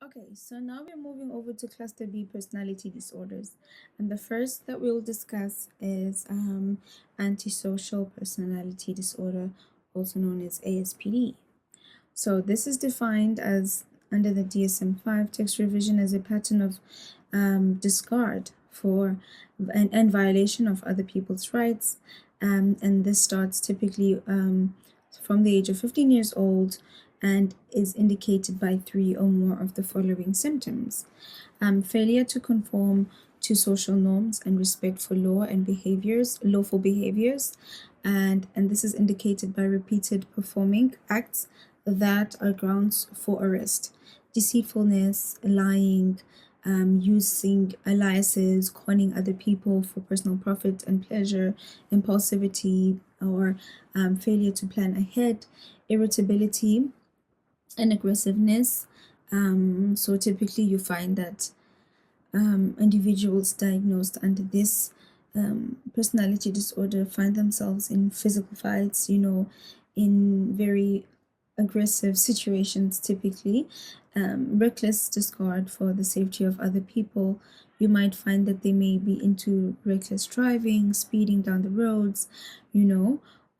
Okay, so now we're moving over to cluster B personality disorders. And the first that we'll discuss is antisocial personality disorder, also known as ASPD. So this is defined as under the DSM-5 text revision as a pattern of discard for and violation of other people's rights. And this starts typically from the age of 15 years old and is indicated by 3 or more of the following symptoms. Failure to conform to social norms and respect for law and lawful behaviors, and this is indicated by repeated performing acts that are grounds for arrest. Deceitfulness, lying, using aliases, conning other people for personal profit and pleasure, impulsivity, or failure to plan ahead, irritability, and aggressiveness. So typically you find that individuals diagnosed under this personality disorder find themselves in physical fights, in very aggressive situations typically, reckless disregard for the safety of other people. You might find that they may be into reckless driving, speeding down the roads,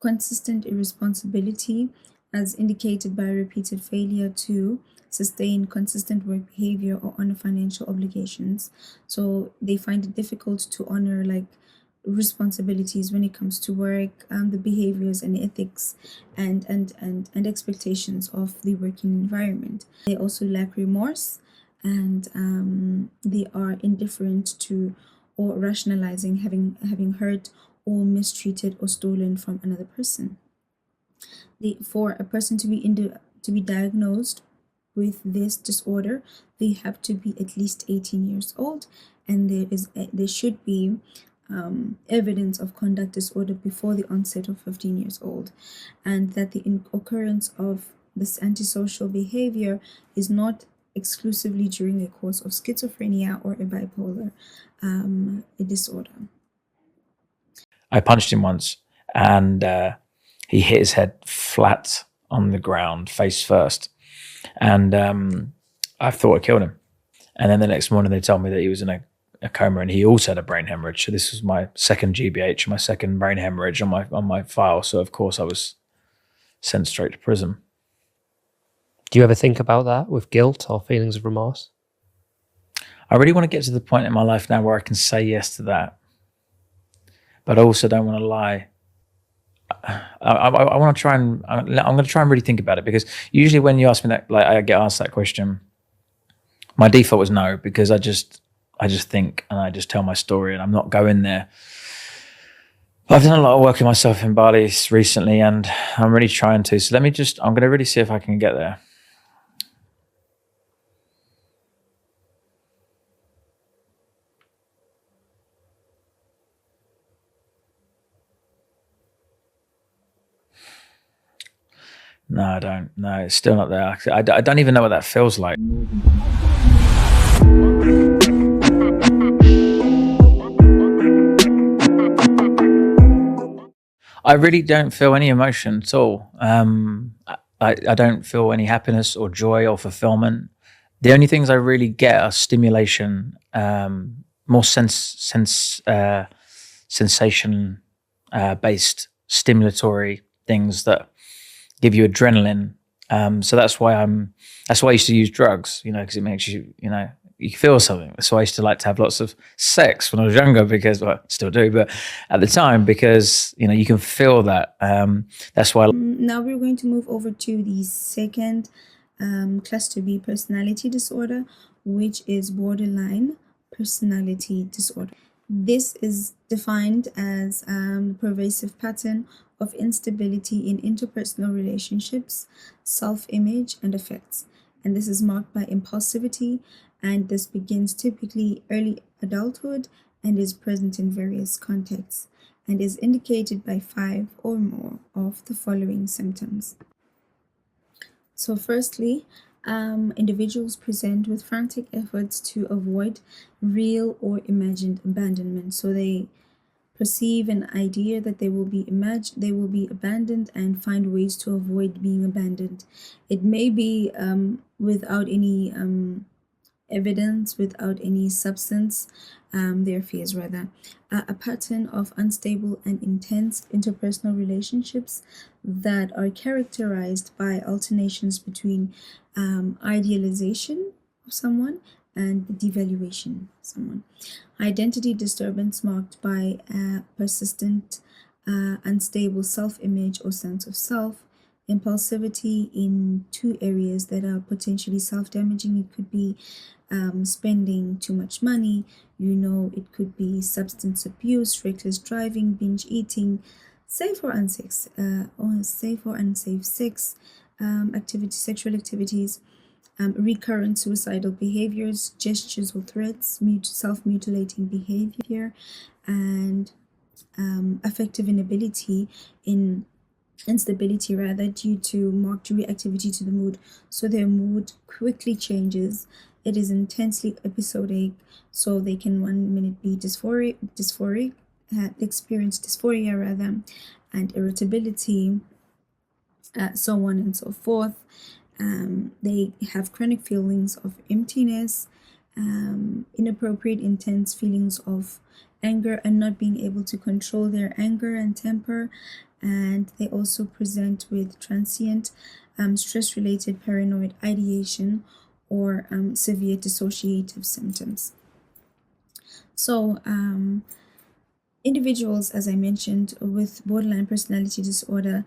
consistent irresponsibility as indicated by repeated failure to sustain consistent work behavior or honor financial obligations. So they find it difficult to honor responsibilities when it comes to work, the behaviors and ethics and expectations of the working environment. They also lack remorse, and they are indifferent to or rationalizing having hurt or mistreated or stolen from another person. For a person to be diagnosed with this disorder, they have to be at least 18 years old, and there should be evidence of conduct disorder before the onset of 15 years old, and that the occurrence of this antisocial behavior is not exclusively during a course of schizophrenia or a bipolar disorder. I punched him once, and he hit his head flat on the ground, face first. And I thought I killed him. And then the next morning they told me that he was in a coma and he also had a brain hemorrhage. So this was my second GBH, my second brain hemorrhage on my file. So of course I was sent straight to prison. Do you ever think about that with guilt or feelings of remorse? I really want to get to the point in my life now where I can say yes to that. But I also don't want to lie. I want to try and I'm going to try and really think about it, because usually when you ask me that, I get asked that question, my default is no, because I just think and I just tell my story and I'm not going there. But I've done a lot of work in myself in Bali recently, and I'm really trying to. So I'm going to really see if I can get there. No, I don't. No, it's still not there. I don't even know what that feels like. I really don't feel any emotion at all. I don't feel any happiness or joy or fulfillment. The only things I really get are stimulation, more sensation based stimulatory things that give you adrenaline. So that's why I used to use drugs, because it makes you, you feel something. That's why I used to like to have lots of sex when I was younger, because, well, I still do, but at the time, because, you can feel that. That's why. Now we're going to move over to the second cluster B personality disorder, which is borderline personality disorder. This is defined as a pervasive pattern of instability in interpersonal relationships, self-image, and affects. And this is marked by impulsivity, and this begins typically early adulthood and is present in various contexts, and is indicated by 5 or more of the following symptoms. So firstly, individuals present with frantic efforts to avoid real or imagined abandonment. So they perceive an idea that they will be abandoned and find ways to avoid being abandoned. It may be without any evidence without any substance, their fears rather, a pattern of unstable and intense interpersonal relationships that are characterized by alternations between idealization of someone and devaluation of someone. Identity disturbance marked by persistent, unstable self-image or sense of self, impulsivity in two areas that are potentially self-damaging. It could be spending too much money, it could be substance abuse, reckless driving, binge eating, safe or unsafe sex sexual activities, recurrent suicidal behaviors, gestures or threats, self-mutilating behavior, and affective instability due to marked reactivity to the mood. So their mood quickly changes. It is intensely episodic, so they can 1 minute be dysphoric, experience dysphoria and irritability, so on and so forth. They have chronic feelings of emptiness, inappropriate, intense feelings of anger and not being able to control their anger and temper. And they also present with transient stress-related paranoid ideation or severe dissociative symptoms. So individuals, as I mentioned, with borderline personality disorder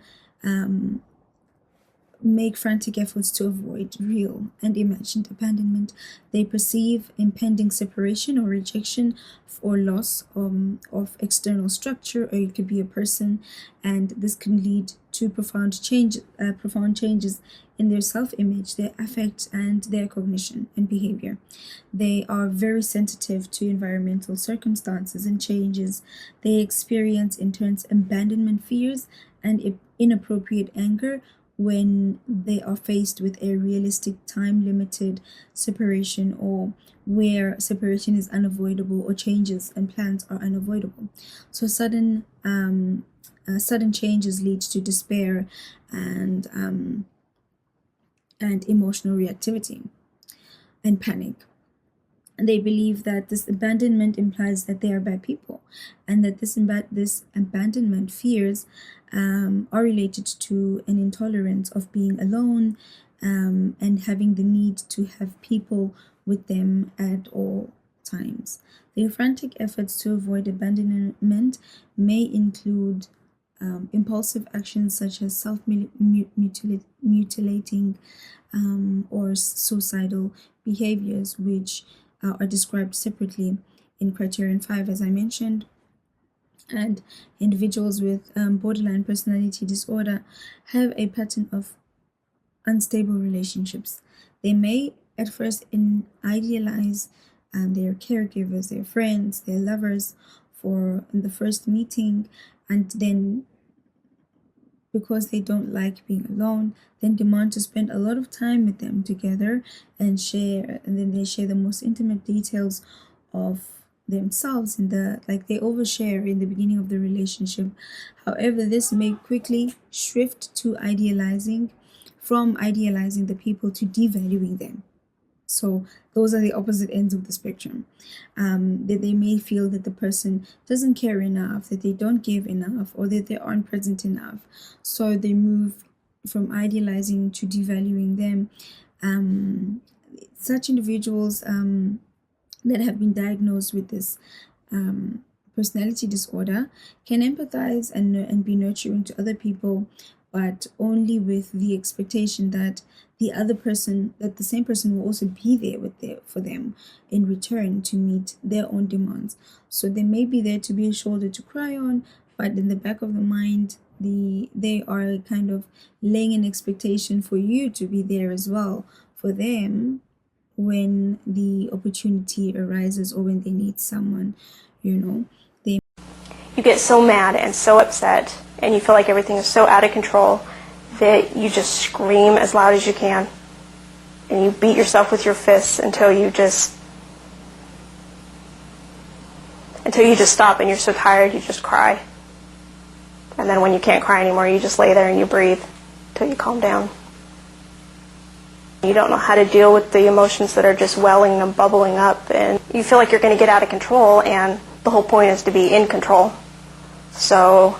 make frantic efforts to avoid real and imagined abandonment. They perceive impending separation or rejection or loss of external structure, or it could be a person, and this can lead to profound changes in their self-image, their affect, and their cognition and behavior. They are very sensitive to environmental circumstances and changes. They experience intense abandonment fears and inappropriate anger when they are faced with a realistic time-limited separation, or where separation is unavoidable or changes and plans are unavoidable. So sudden changes lead to despair and emotional reactivity and panic. And they believe that this abandonment implies that they are bad people, and that this abandonment fears are related to an intolerance of being alone and having the need to have people with them at all times. Their frantic efforts to avoid abandonment may include impulsive actions such as self-mutilating or suicidal behaviors, which are described separately in criterion 5, as I mentioned. And individuals with borderline personality disorder have a pattern of unstable relationships. They may at first idealize their caregivers, their friends, their lovers in the first meeting, and then because they don't like being alone, then demand to spend a lot of time with them together and then they share the most intimate details of themselves they overshare in the beginning of the relationship. However, this may quickly shift from idealizing the people to devaluing them. So those are the opposite ends of the spectrum. That they may feel that the person doesn't care enough, that they don't give enough, or that they aren't present enough. So they move from idealizing to devaluing them. Such individuals that have been diagnosed with this personality disorder can empathize and be nurturing to other people, but only with the expectation that the same person will also be there for them in return to meet their own demands. So they may be there to be a shoulder to cry on, but in the back of the mind, they are kind of laying an expectation for you to be there as well for them when the opportunity arises or when they need someone, You get so mad and so upset, and you feel like everything is so out of control that you just scream as loud as you can, and you beat yourself with your fists until you just stop, and you're so tired you just cry. And then when you can't cry anymore, you just lay there and you breathe until you calm down. You don't know how to deal with the emotions that are just welling and bubbling up, and you feel like you're going to get out of control, and the whole point is to be in control. So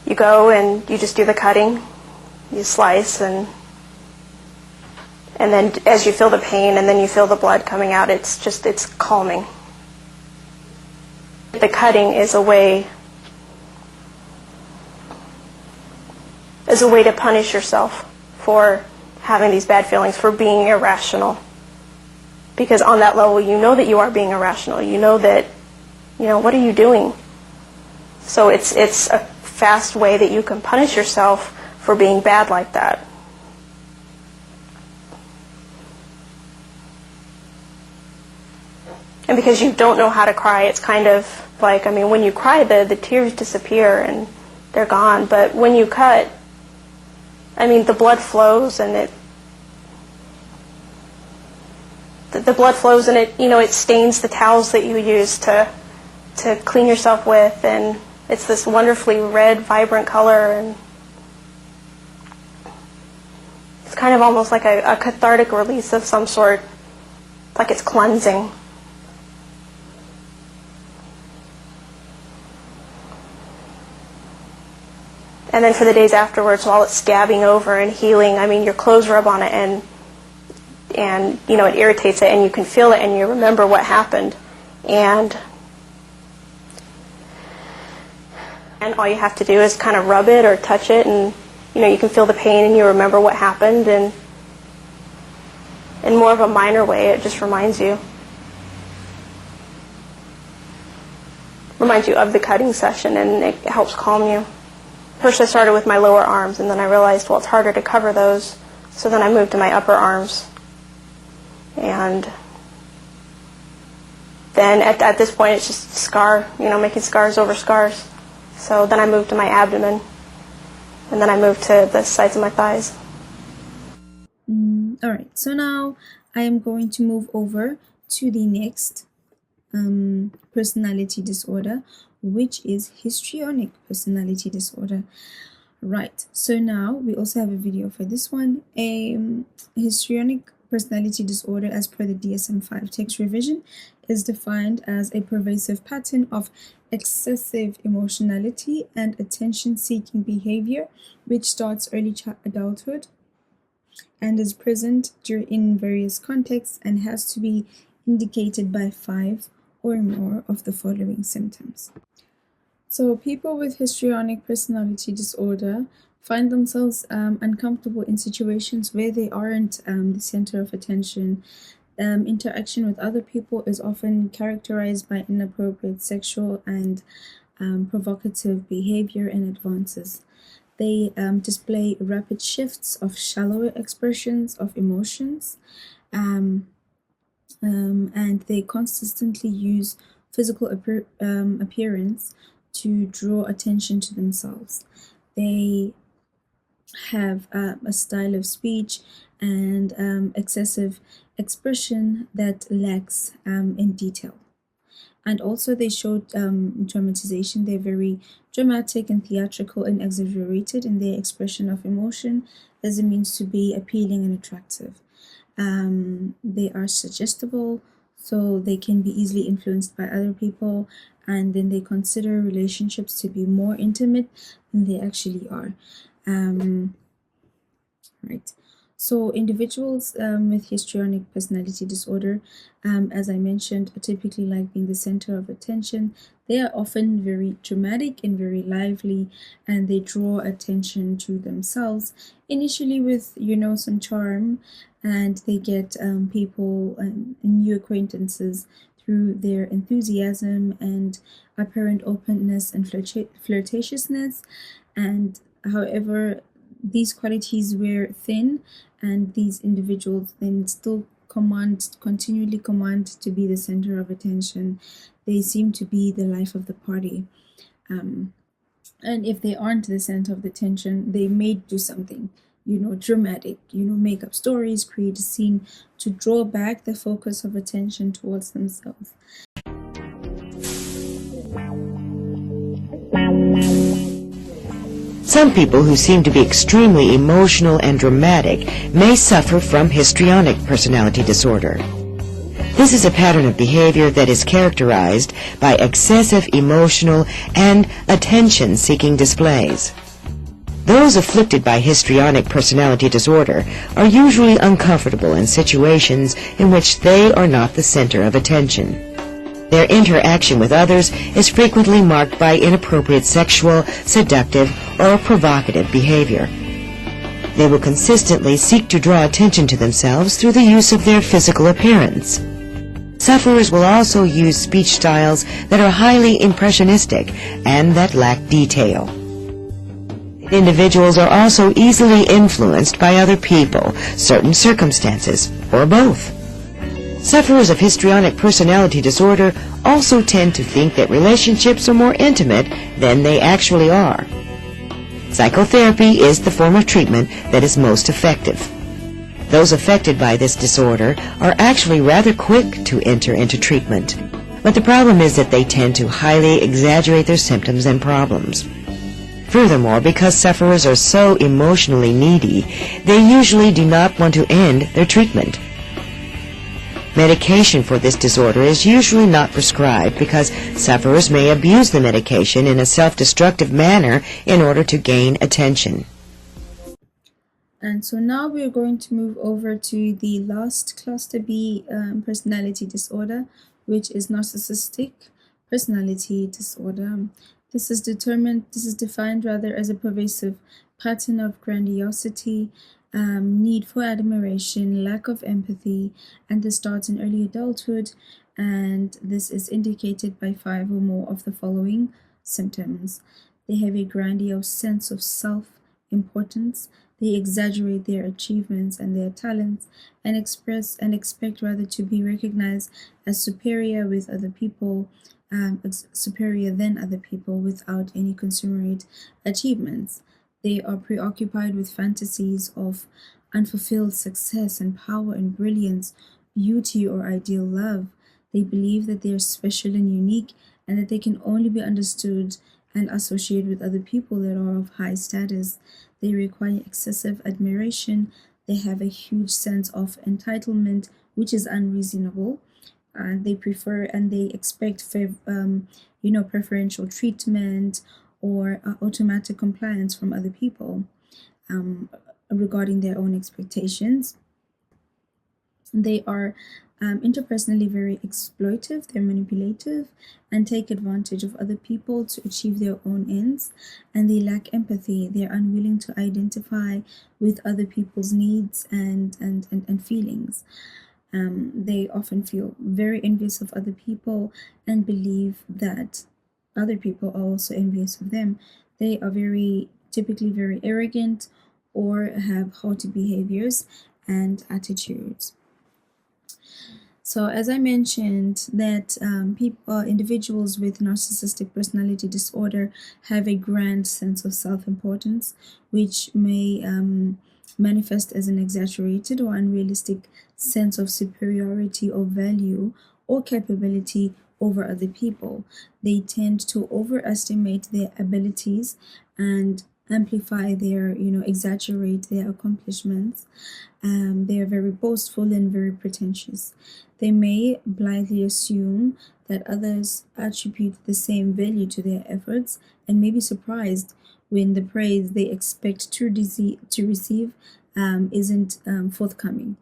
you go and you just do the cutting, you slice, and then as you feel the pain and then you feel the blood coming out, it's calming. The cutting is a way to punish yourself for having these bad feelings, for being irrational. Because on that level, you know that you are being irrational. You know that, what are you doing? So it's a fast way that you can punish yourself for being bad like that. And because you don't know how to cry, it's kind of like, when you cry, the tears disappear and they're gone. But when you cut, the blood flows, and the blood flows, and it stains the towels that you use to clean yourself with, and it's this wonderfully red, vibrant color, and it's kind of almost like a cathartic release of some sort, like it's cleansing. And then for the days afterwards, while it's scabbing over and healing, your clothes rub on it, and it irritates it, and you can feel it, and you remember what happened. And all you have to do is kind of rub it or touch it, and you can feel the pain, and you remember what happened, and in more of a minor way, it just reminds you of the cutting session, and it helps calm you. First I started with my lower arms, and then I realized, it's harder to cover those, so then I moved to my upper arms. And then at this point it's just scar, making scars over scars. So then I moved to my abdomen, and then I moved to the sides of my thighs. Alright, so now I am going to move over to the next personality disorder, which is histrionic personality disorder. Right, so now we also have a video for this one. A histrionic personality disorder, as per the DSM-5 text revision, is defined as a pervasive pattern of excessive emotionality and attention-seeking behavior, which starts early adulthood and is present in various contexts and has to be indicated by 5 or more of the following symptoms. So people with histrionic personality disorder find themselves uncomfortable in situations where they aren't the center of attention. Interaction with other people is often characterized by inappropriate sexual and provocative behavior and advances. They display rapid shifts of shallower expressions of emotions, and they consistently use physical appearance to draw attention to themselves. They have a style of speech and excessive expression that lacks in detail. And also they show dramatization. They're very dramatic and theatrical and exaggerated in their expression of emotion as a means to be appealing and attractive. They are suggestible, so they can be easily influenced by other people, and then they consider relationships to be more intimate than they actually are. Right. So individuals with histrionic personality disorder, as I mentioned, typically like being the center of attention. They are often very dramatic and very lively, and they draw attention to themselves, initially with, some charm, and they get people and new acquaintances through their enthusiasm and apparent openness and flirtatiousness. And however, these qualities wear thin, and these individuals then still continually command to be the center of attention. They seem to be the life of the party. And if they aren't the center of the attention, they may do something, dramatic, make up stories, create a scene to draw back the focus of attention towards themselves. Some people who seem to be extremely emotional and dramatic may suffer from histrionic personality disorder. This is a pattern of behavior that is characterized by excessive emotional and attention-seeking displays. Those afflicted by histrionic personality disorder are usually uncomfortable in situations in which they are not the center of attention. Their interaction with others is frequently marked by inappropriate sexual, seductive, or provocative behavior. They will consistently seek to draw attention to themselves through the use of their physical appearance. Sufferers will also use speech styles that are highly impressionistic and that lack detail. Individuals are also easily influenced by other people, certain circumstances, or both. Sufferers of histrionic personality disorder also tend to think that relationships are more intimate than they actually are. Psychotherapy is the form of treatment that is most effective. Those affected by this disorder are actually rather quick to enter into treatment, but the problem is that they tend to highly exaggerate their symptoms and problems. Furthermore, because sufferers are so emotionally needy, they usually do not want to end their treatment. Medication for this disorder is usually not prescribed because sufferers may abuse the medication in a self-destructive manner in order to gain attention. And so now we're going to move over to the last cluster B personality disorder, which is narcissistic personality disorder. This is defined rather as a pervasive pattern of grandiosity, need for admiration, lack of empathy, and this starts in early adulthood, and this is indicated by 5 or more of the following symptoms. They have a grandiose sense of self-importance. They exaggerate their achievements and their talents and expect rather to be recognized as superior with other people, superior than other people without any consummate achievements. They are preoccupied with fantasies of unfulfilled success and power and brilliance, beauty or ideal love. They believe that they are special and unique and that they can only be understood and associated with other people that are of high status. They require excessive admiration. They have a huge sense of entitlement, which is unreasonable. They prefer and they expect preferential treatment or automatic compliance from other people regarding their own expectations. They are interpersonally very exploitive, they're manipulative, and take advantage of other people to achieve their own ends, and they lack empathy. They're unwilling to identify with other people's needs and feelings. They often feel very envious of other people and believe that other people are also envious of them. They are typically very arrogant or have haughty behaviors and attitudes. So as I mentioned that individuals with narcissistic personality disorder have a grand sense of self-importance, which may manifest as an exaggerated or unrealistic sense of superiority or value or capability over other people. They tend to overestimate their abilities and amplify exaggerate their accomplishments. They are very boastful and very pretentious. They may blithely assume that others attribute the same value to their efforts and may be surprised when the praise they expect to receive isn't forthcoming.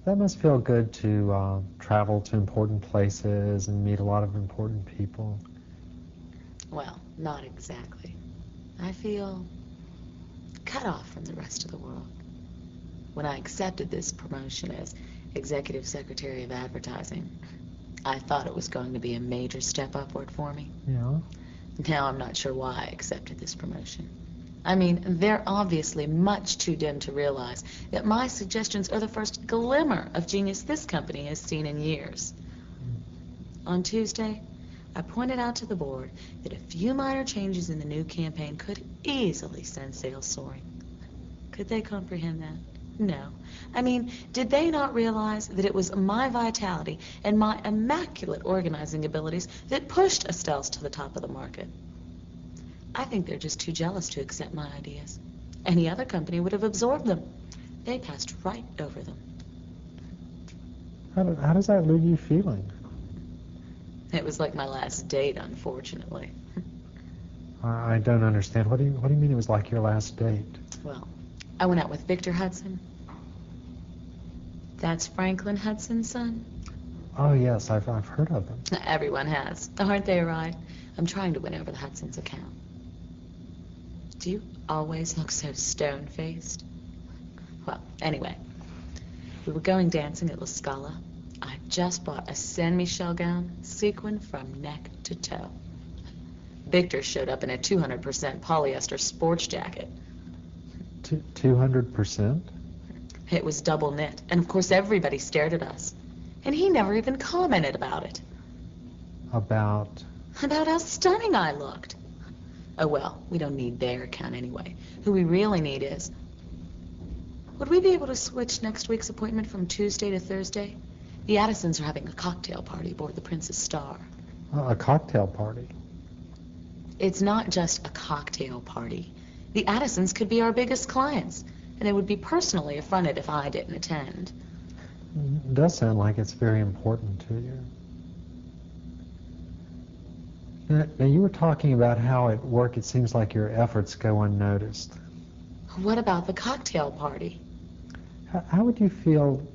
That must feel good to travel to important places and meet a lot of important people. Well, not exactly. I feel cut off from the rest of the world. When I accepted this promotion as Executive Secretary of Advertising, I thought it was going to be a major step upward for me. Yeah? Now I'm not sure why I accepted this promotion. I mean, they're obviously much too dim to realize that my suggestions are the first glimmer of genius this company has seen in years. On Tuesday, I pointed out to the board that a few minor changes in the new campaign could easily send sales soaring. Could they comprehend that? No. I mean, did they not realize that it was my vitality and my immaculate organizing abilities that pushed Estelle's to the top of the market? I think they're just too jealous to accept my ideas. Any other company would have absorbed them. They passed right over them. How does that leave you feeling? It was like my last date, unfortunately. I don't understand. What do you mean it was like your last date? Well, I went out with Victor Hudson. That's Franklin Hudson's son. Oh yes, I've heard of them. Everyone has. Aren't they right? I'm trying to win over the Hudson's account. Do you always look so stone-faced? Well, anyway, we were going dancing at La Scala. I just bought a San Michel gown, sequin from neck to toe. Victor showed up in a 200% polyester sports jacket. 200%? It was double knit, and of course everybody stared at us. And he never even commented about it. About how stunning I looked. Oh well, we don't need their account anyway. Who we really need is... Would we be able to switch next week's appointment from Tuesday to Thursday? The Addisons are having a cocktail party aboard the Princess Star. a cocktail party. It's not just a cocktail party. The Addisons could be our biggest clients, and they would be personally affronted if I didn't attend. It does sound like it's very important to you. Now, you were talking about how at work it seems like your efforts go unnoticed. What about the cocktail party? How would you feel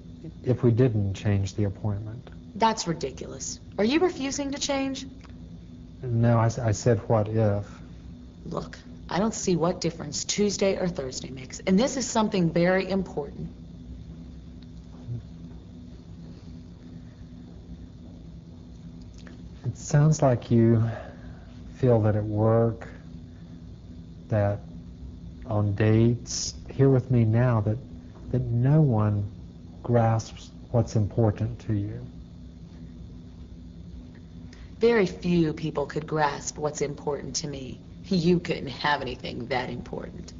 if we didn't change the appointment? That's ridiculous. Are you refusing to change? No, I said what if. Look, I don't see what difference Tuesday or Thursday makes, and this is something very important. It sounds like you feel that at work, that on dates, here with me now, that no one grasps what's important to you. Very few people could grasp what's important to me. You couldn't have anything that important.